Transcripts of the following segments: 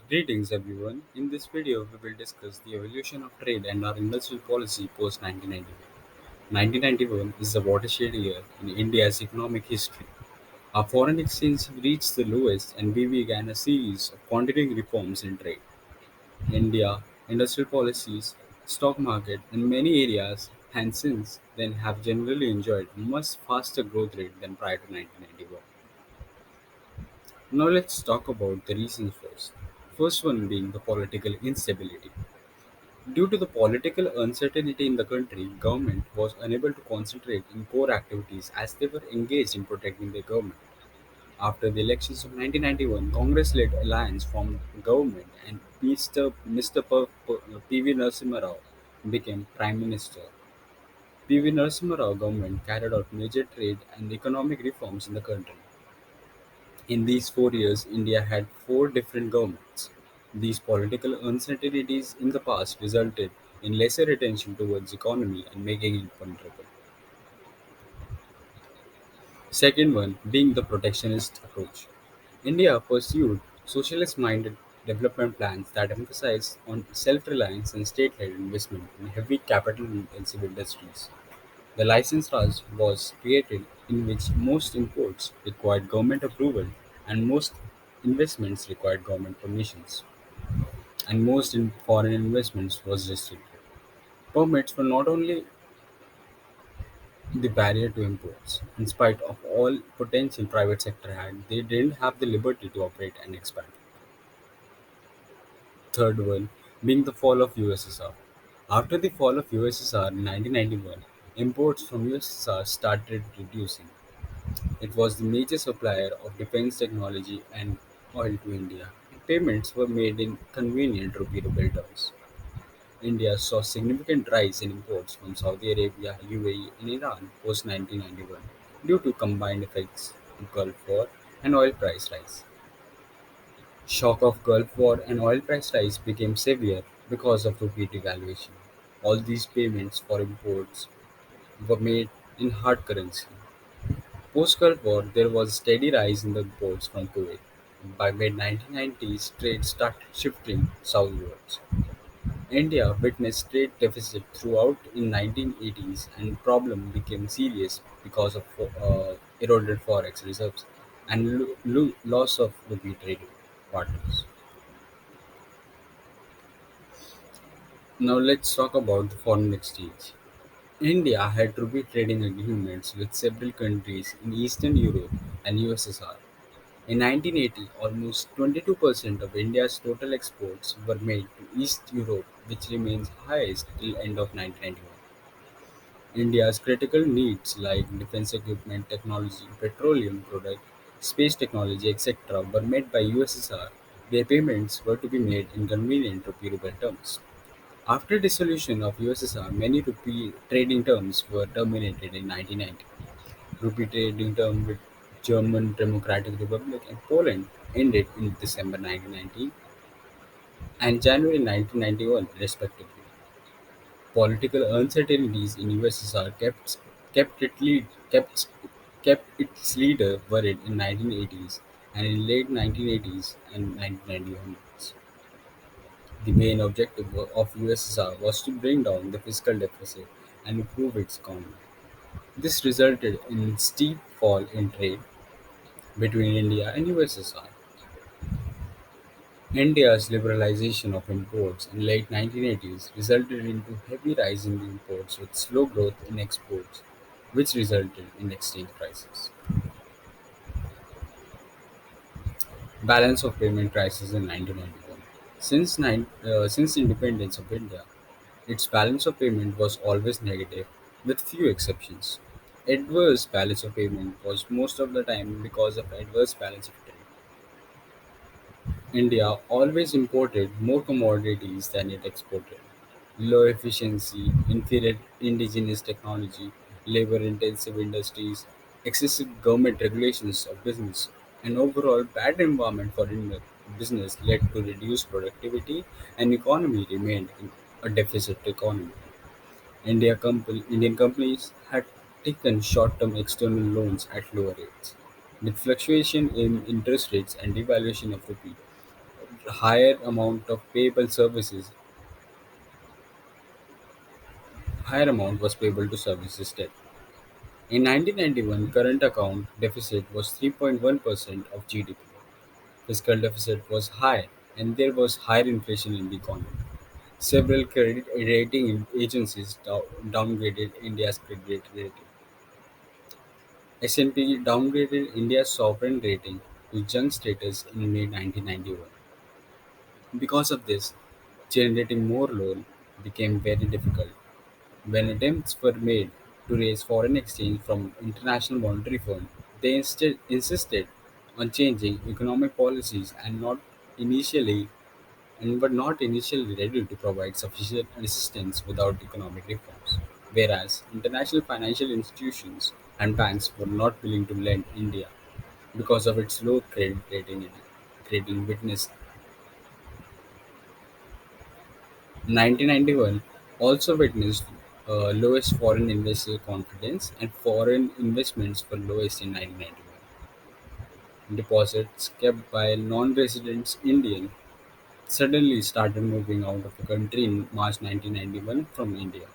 Greetings everyone. In this video, we will discuss the evolution of trade and our industrial policy post 1991. 1991 is the watershed year in India's economic history. Our foreign exchange reached the lowest and we began a series of continuing reforms in trade. India, industrial policies, stock market, and many areas and since then have generally enjoyed a much faster growth rate than prior to 1991. Now let's talk about the reasons first. First one being the political instability. Due to the political uncertainty in the country, government was unable to concentrate in core activities as they were engaged in protecting their government. After the elections of 1991, Congress-led alliance formed government and P.V. Narasimha Rao became Prime Minister. P.V. Narasimha Rao government carried out major trade and economic reforms in the country. In these 4 years, India had four different governments. These political uncertainties in the past resulted in lesser attention towards economy and making it vulnerable. Second one being the protectionist approach. India pursued socialist-minded development plans that emphasized on self-reliance and state-led investment in heavy capital-intensive industries. The license Raj was created in which most imports required government approval and most investments required government permissions, and most in foreign investments was restricted. Permits were not only the barrier to imports. In spite of all potential private sector had, they didn't have the liberty to operate and expand. Third one being the fall of USSR. After the fall of USSR in 1991, imports from USSR started reducing. It was the major supplier of defense technology and oil to India. Payments were made in convenient rupee ruble terms. India saw significant rise in imports from Saudi Arabia, UAE, and Iran post 1991 due to combined effects of Gulf War and oil price rise. Shock of Gulf War and oil price rise became severe because of rupee devaluation. All these payments for imports were made in hard currency. Post-Gulf War, there was a steady rise in the imports from Kuwait. By mid-1990s, trade started shifting southwards. India witnessed trade deficit throughout in 1980s and problem became serious because of eroded forex reserves and loss of rupee trading partners. Now let's talk about the foreign exchange. India had rupee trading agreements with several countries in Eastern Europe and USSR. In 1980, almost 22% of India's total exports were made to East Europe, which remains highest till end of 1991. India's critical needs like defense equipment, technology, petroleum product, space technology, etc. were met by USSR. Their payments were to be made in convenient rupee ruble terms. After dissolution of USSR, many rupee trading terms were terminated in 1990. Rupee trading term with German Democratic Republic and Poland ended in December 1990 and January 1991 respectively. Political uncertainties in USSR kept it lead, kept its leader worried in 1980s and in late 1980s and 1991. The main objective of USSR was to bring down the fiscal deficit and improve its economy. This resulted in steep fall in trade between India and USSR. India's liberalization of imports in late 1980s resulted into heavy rise in the imports with slow growth in exports, which resulted in exchange crisis. Balance of payment crisis in 1991. Since independence of India, its balance of payment was always negative, with few exceptions. Adverse balance of payment was most of the time because of adverse balance of trade. India always imported more commodities than it exported. Low efficiency, inferior indigenous technology, labor intensive industries, excessive government regulations of business, and overall bad environment for business led to reduced productivity and economy remained in a deficit economy. Indian companies had taken short-term external loans at lower rates. With fluctuation in interest rates and devaluation of rupee, higher amount was payable to services debt. In 1991, current account deficit was 3.1% of GDP. Fiscal deficit was high, and there was higher inflation in the economy. Several credit rating agencies downgraded India's credit rating. S&P downgraded India's sovereign rating to junk status in May 1991. Because of this, generating more loan became very difficult. When attempts were made to raise foreign exchange from International Monetary Fund, they instead insisted on changing economic policies initially and were not initially ready to provide sufficient assistance without economic reforms. Whereas international financial institutions and banks were not willing to lend India because of its low credit rating witnessed 1991 also witnessed lowest foreign investor confidence and foreign investments were lowest in 1991. Deposits kept by non-residents Indian suddenly started moving out of the country in March 1991 from India.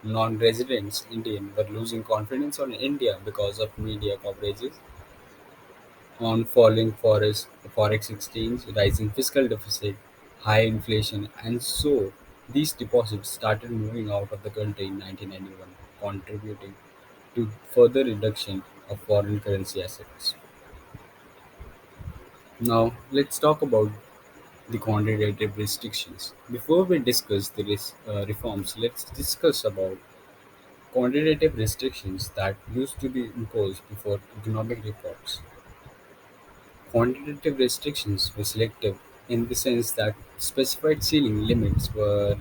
Non-residents Indian were losing confidence on India because of media coverages on falling forex exchange, rising fiscal deficit, high inflation, and so these deposits started moving out of the country in 1991, contributing to further reduction of foreign currency assets. Now, let's talk about the quantitative restrictions. Before we discuss the reforms, let's discuss about quantitative restrictions that used to be imposed before economic reforms. Quantitative restrictions were selective in the sense that specified ceiling limits were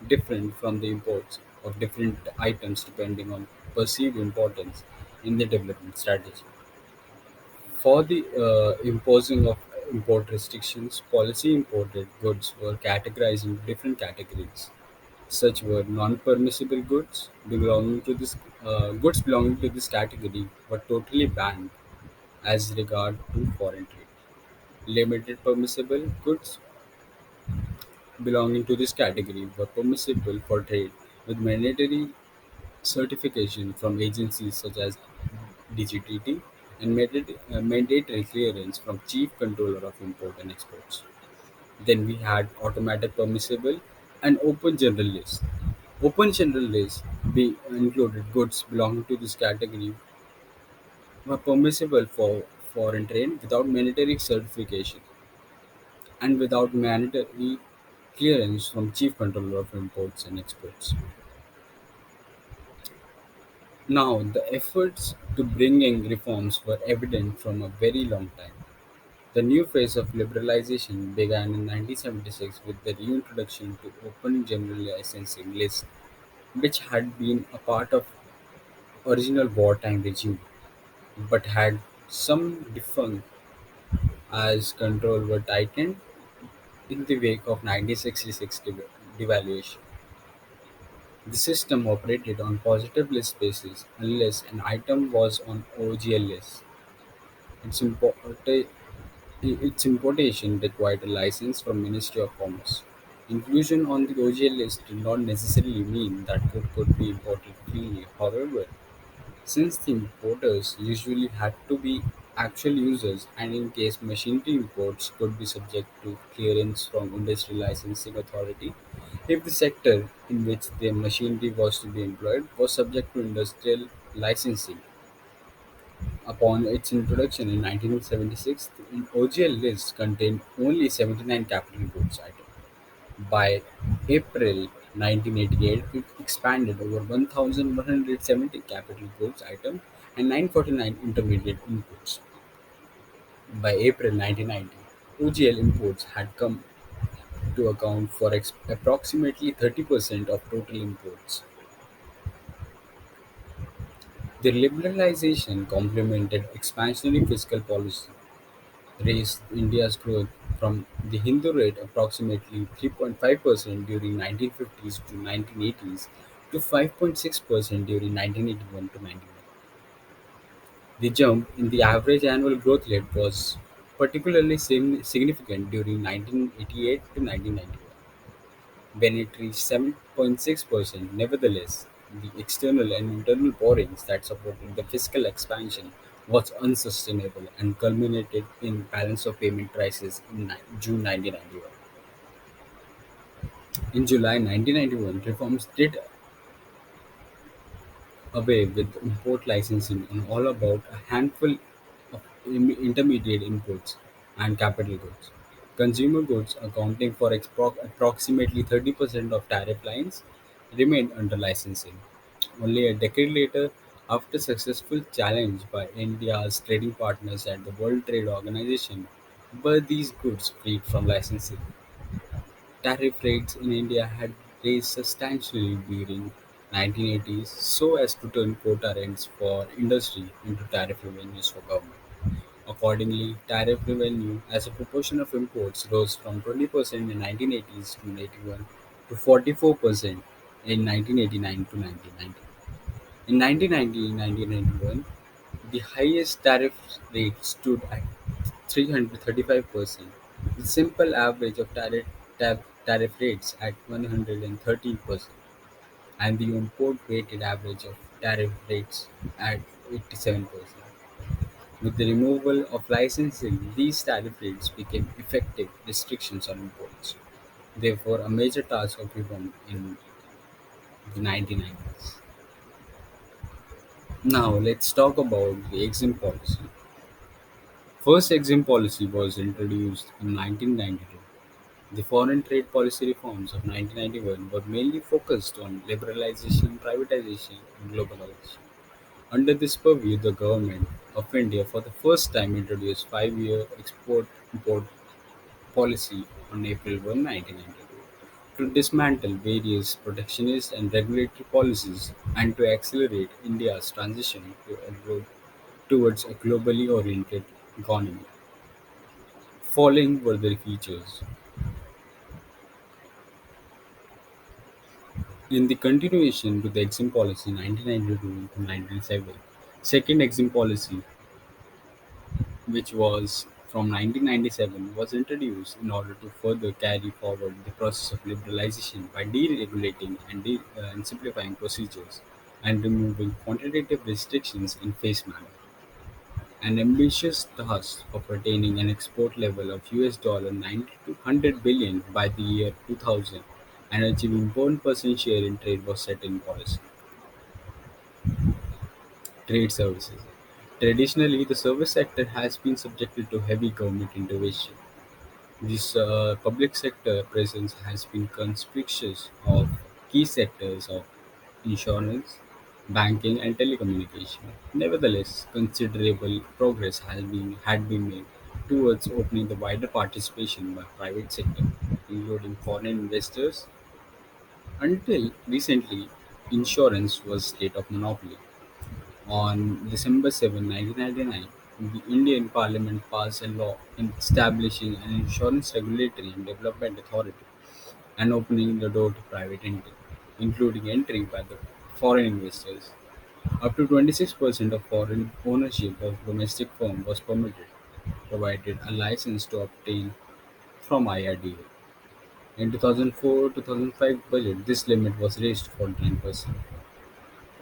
different from the imports of different items depending on perceived importance in the development strategy. For the imposing of import restrictions, policy imported goods were categorized into different categories. Such were non-permissible goods belonging to this category were totally banned as regard to foreign trade. Limited permissible goods belonging to this category were permissible for trade with mandatory certification from agencies such as DGTT and mandatory clearance from Chief Controller of Import and Exports. Then we had automatic permissible and open general list. Open general list be included goods belonging to this category were permissible for foreign trade without mandatory certification and without mandatory clearance from Chief Controller of Imports and Exports. Now, the efforts to bringing reforms were evident from a very long time. The new phase of liberalization began in 1976 with the reintroduction to open general licensing list, which had been a part of original wartime regime, but had some defunct as control were tightened in the wake of 1966 devaluation. The system operated on positive list basis unless an item was on OGL list. Its, importa- its importation required a license from Ministry of Commerce. Inclusion on the OGL list did not necessarily mean that good could be imported freely. However, since the importers usually had to be actual users and in case machinery imports could be subject to clearance from industry licensing authority if the sector in which the machinery was to be employed was subject to industrial licensing. Upon its introduction in 1976, the OGL list contained only 79 capital goods items. By April 1988, it expanded over 1,170 capital goods items and 949 intermediate inputs. By April 1990, OGL imports had come to account for approximately 30% of total imports. The liberalization complemented expansionary fiscal policy, raised India's growth from the Hindu rate approximately 3.5% during 1950s to 1980s to 5.6% during 1981 to 91. The jump in the average annual growth rate was particularly significant during 1988 to 1991, when it reached 7.6%. Nevertheless, the external and internal borrowings that supported the fiscal expansion was unsustainable and culminated in balance of payment crisis in June 1991. In July 1991, reforms did away with import licensing and all about a handful of intermediate inputs and capital goods. Consumer goods, accounting for approximately 30% of tariff lines, remained under licensing. Only a decade later, after successful challenge by India's trading partners at the World Trade Organization, were these goods freed from licensing. Tariff rates in India had raised substantially during 1980s so as to turn quota rents for industry into tariff revenues for government. Accordingly, tariff revenue as a proportion of imports rose from 20% in 1980s to 81 to 44% in 1989 to 1990. In 1990-1991, the highest tariff rate stood at 335%, the simple average of tariff rates at 113%, and the import weighted average of tariff rates at 87%. With the removal of licensing, these tariff rates became effective restrictions on imports, therefore a major task of reform in the 1990s. Now let's talk about the exim policy. First exim policy was introduced in 1992. The foreign trade policy reforms of 1991 were mainly focused on liberalization, privatization, and globalization. Under this purview, the government of India for the first time introduced 5-year export-import policy on April 1, 1992 to dismantle various protectionist and regulatory policies and to accelerate India's transition towards a globally oriented economy. Following were the features. In the continuation to the Exim Policy 1992 to 1997, second Exim Policy, which was from 1997, was introduced in order to further carry forward the process of liberalization by deregulating and simplifying procedures and removing quantitative restrictions in phased manner. An ambitious task of attaining an export level of $90 to 100 billion by the year 2000 and achieving 1% share in trade was set in policy. Trade services. Traditionally, the service sector has been subjected to heavy government intervention. This public sector presence has been conspicuous of key sectors of insurance, banking, and telecommunication. Nevertheless, considerable progress had been made towards opening the wider participation by private sector, including foreign investors. Until recently, insurance was state of monopoly. On December 7, 1999, the Indian Parliament passed a law establishing an insurance regulatory and development authority and opening the door to private entry, including entry by the foreign investors. Up to 26% of foreign ownership of domestic firm was permitted, provided a license to obtain from IRDA. In 2004-2005 budget, this limit was raised to 49%.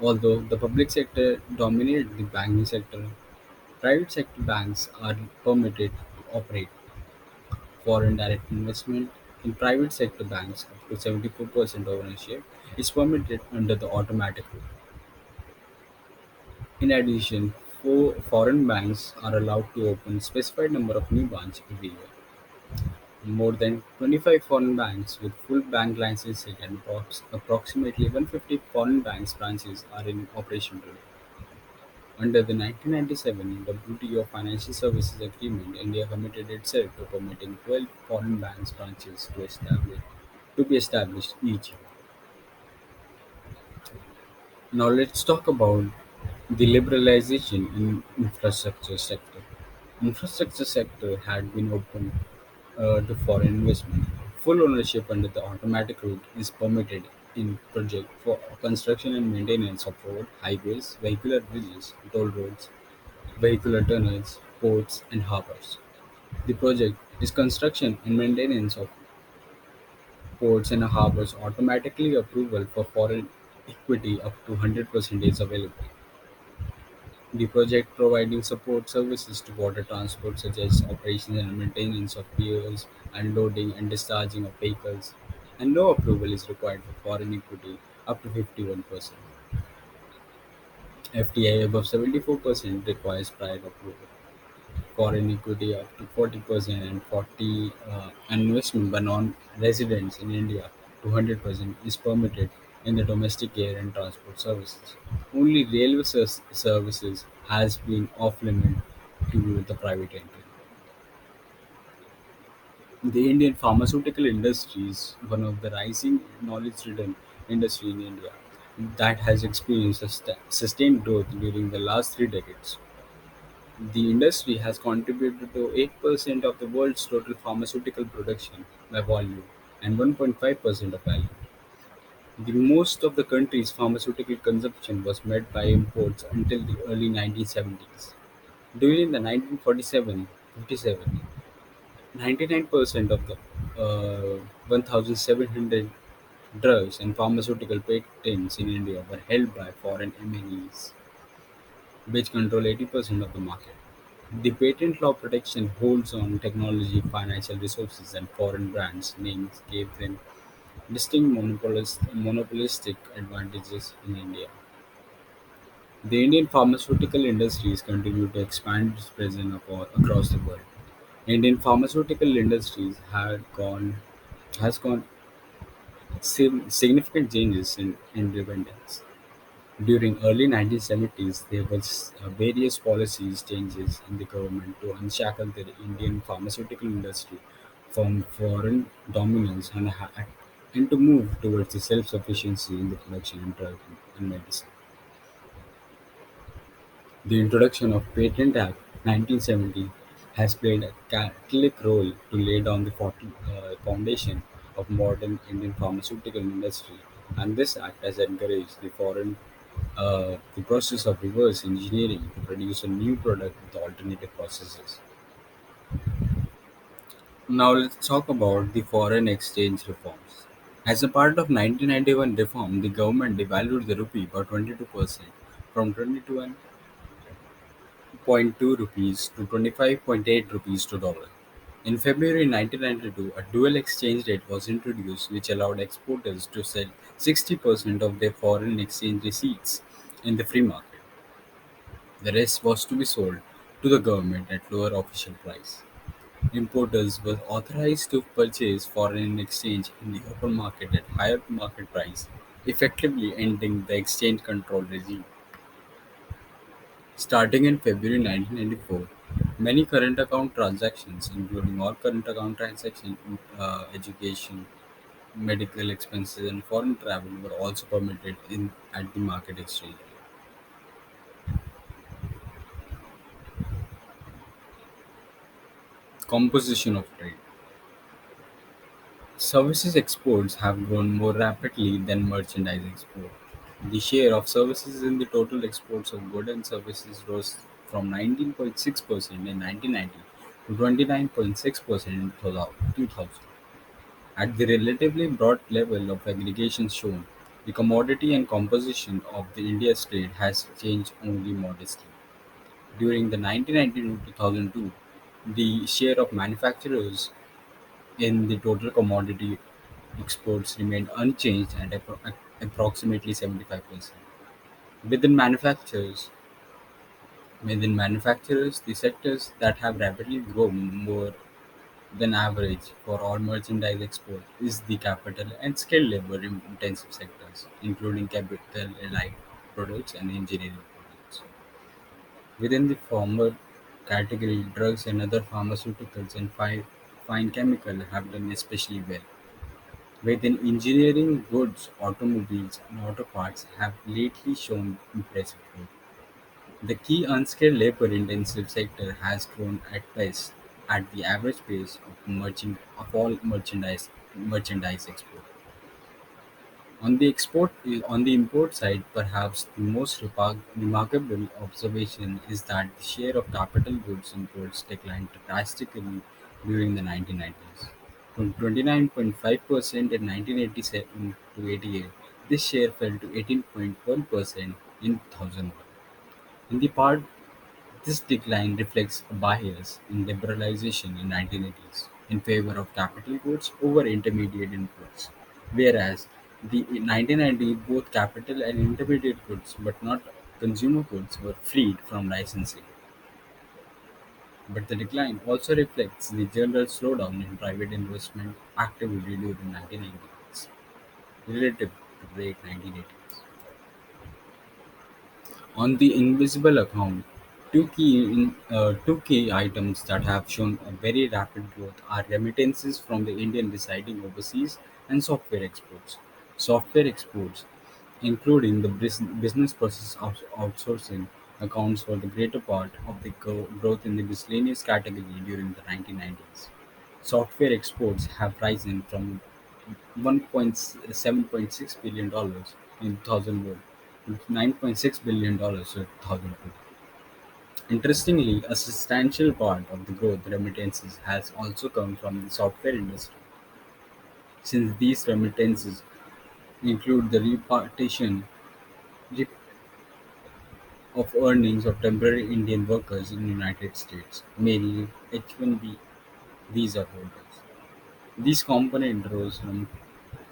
Although the public sector dominated the banking sector, private sector banks are permitted to operate. Foreign direct investment in private sector banks up to 74% ownership is permitted under the automatic rule. In addition, foreign banks are allowed to open specified number of new branches every year. More than 25 foreign banks with full bank licensing and approximately 150 foreign banks branches are in operation today. Under the 1997 WTO Financial Services Agreement, India committed itself to permitting 12 foreign banks branches to be established each year. Now let's talk about the liberalization in infrastructure sector. Infrastructure sector had been open to foreign investment. Full ownership under the automatic route is permitted in project for construction and maintenance of road, highways, vehicular bridges, toll roads, vehicular tunnels, ports, and harbors. The project is construction and maintenance of ports and harbors automatically approval for foreign equity up to 100% is available. The project providing support services to water transport such as operations and maintenance of piers, unloading and discharging of vehicles, and no approval is required for foreign equity up to 51%. FDI above 74% requires prior approval. Foreign equity up to 40% and 40 and investment by non-residents in India to 100% is permitted in the domestic air and transport services. Only railway services has been off limit to the private entry. The Indian pharmaceutical industry is one of the rising knowledge-ridden industry in India that has experienced a sustained growth during the last 3 decades. The industry has contributed to 8% of the world's total pharmaceutical production by volume and 1.5% of value. The most of the country's pharmaceutical consumption was met by imports until the early 1970s. During the 1947-57, 99% of the 1,700 drugs and pharmaceutical patents in India were held by foreign MNEs, which control 80% of the market. The patent law protection holds on technology, financial resources, and foreign brands names gave them distinct monopolistic advantages in India. The Indian pharmaceutical industries continue to expand its presence across the world. Indian pharmaceutical industries has gone significant changes in independence. During early 1970s, there was various policies changes in the government to unshackle the Indian pharmaceutical industry from foreign dominance and to move towards the self-sufficiency in the production of drug and medicine. The introduction of Patent Act 1970 has played a catalytic role to lay down the foundation of modern Indian pharmaceutical industry, and this act has encouraged the process of reverse engineering to produce a new product with alternative processes. Now let's talk about the foreign exchange reforms. As a part of 1991 reform, the government devalued the rupee by 22% from 22.2 rupees to 25.8 rupees to dollar. In February 1992, a dual exchange rate was introduced which allowed exporters to sell 60% of their foreign exchange receipts in the free market. The rest was to be sold to the government at lower official price. Importers were authorized to purchase foreign exchange in the open market at higher market price, effectively ending the exchange control regime. Starting in February 1994, many current account transactions, including all current account transactions, education, medical expenses, and foreign travel, were also permitted at the market exchange. Composition of trade. Services exports have grown more rapidly than merchandise export. The share of services in the total exports of goods and services rose from 19.6% in 1990 to 29.6% in 2000. At the relatively broad level of aggregation shown, the commodity and composition of the India's trade has changed only modestly. During the 1990 to 2002, the share of manufacturers in the total commodity exports remained unchanged at approximately 75%. Within manufacturers, within manufacturers, the sectors that have rapidly grown more than average for all merchandise export is the capital and skilled labor intensive sectors, including capital allied products and engineering products. Within the former category, drugs and other pharmaceuticals and fine chemical have done especially well. Within engineering, goods, automobiles, and auto parts have lately shown impressive growth. The key unskilled labor-intensive sector has grown at best at the average pace of all merchandise export. On the import side, perhaps the most remarkable observation is that the share of capital goods imports declined drastically during the 1990s. From 29.5% in 1987 to 88, this share fell to 18.1% in 2001. In the part this decline reflects a bias in liberalization in 1980s in favor of capital goods over intermediate imports, whereas the 1990 both capital and intermediate goods but not consumer goods were freed from licensing. But the decline also reflects the general slowdown in private investment activity during 1990s relative to late 1980s. On the invisible account, two key items that have shown a very rapid growth are remittances from the Indian residing overseas and software exports. Software exports, including the business process outsourcing, accounts for the greater part of the growth in the miscellaneous category during the 1990s. Software exports have risen from $7.6 billion in 2001 to $9.6 billion in 2002. Interestingly, a substantial part of the growth remittances has also come from the software industry, since these remittances include the repatriation re- of earnings of temporary Indian workers in the United States, mainly H-1B visa holders. This component rose from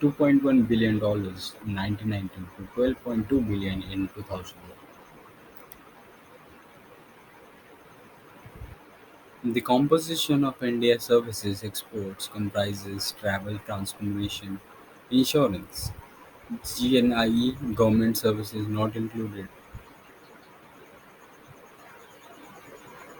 $2.1 billion in 1990 to $12.2 billion in 2001. The composition of India's services exports comprises travel, transportation, insurance, GNIE, government services not included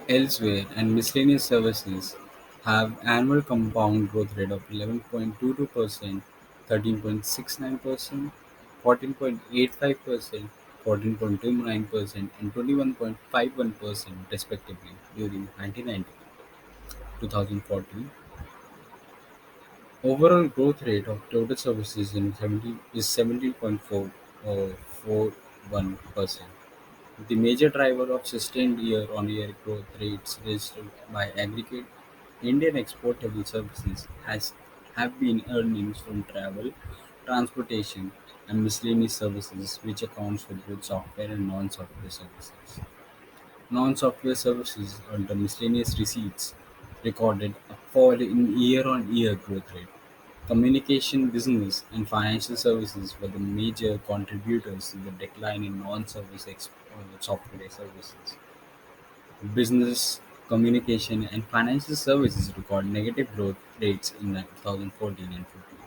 elsewhere, and miscellaneous services have annual compound growth rate of 11.22%, 13.69%, 14.85%, 14.29%, and 21.51% respectively during 1990 2014. Overall growth rate of total services in 70 is 17.41%. The major driver of sustained year-on-year growth rates registered by aggregate Indian exportable services has have been earnings from travel, transportation, and miscellaneous services, which accounts for both software and non-software services. Non-software services under miscellaneous receipts recorded a fall in year-on-year growth rate. Communication business and financial services were the major contributors to the decline in software services. Business, communication, and financial services record negative growth rates in 2014 and 15.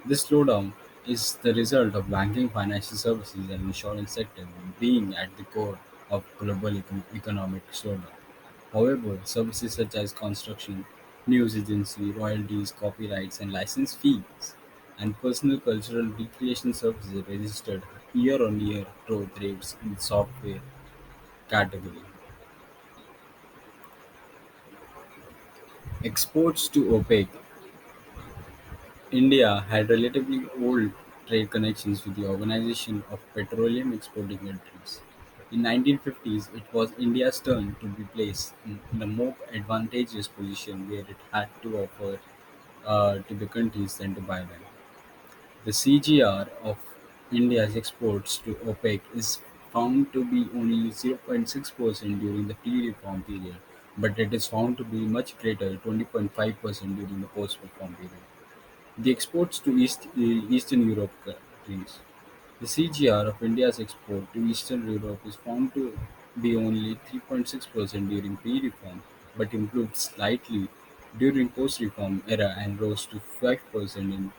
This slowdown is the result of banking, financial services, and insurance sector being at the core of global economic slowdown. However, services such as construction, news agency, royalties, copyrights, and license fees, and personal cultural recreation services registered year-on-year growth rates in the software category. Exports to OPEC. India had relatively old trade connections with the Organization of Petroleum Exporting Countries. In 1950s, it was India's turn to be placed in a more advantageous position where it had to offer to the countries than to buy them. The CGR of India's exports to OPEC is found to be only 0.6% during the pre-reform period, but it is found to be much greater, 20.5% during the post-reform period. The exports to Eastern Europe countries. The CGR of India's export to Eastern Europe is found to be only 3.6% during pre-reform, but improved slightly during post-reform era and rose to 5% in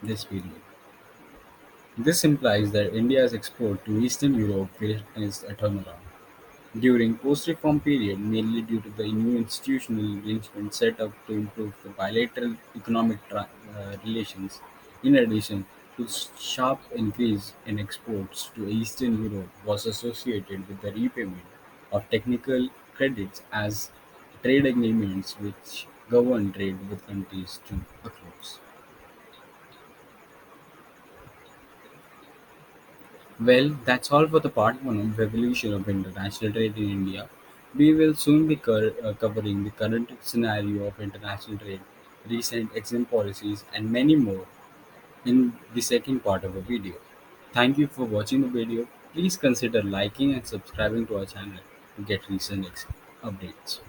this period. This implies that India's export to Eastern Europe witnessed a turnaround. During post-reform period, mainly due to the new institutional arrangements set up to improve the bilateral economic relations, in addition to sharp increase in exports to Eastern Europe was associated with the repayment of technical credits as trade agreements which govern trade with countries to a close. Well, that's all for the part one of Revolution of International Trade in India. We will soon be covering the current scenario of international trade, recent exim policies, and many more in the second part of the video. Thank you for watching the video. Please consider liking and subscribing to our channel to get recent updates.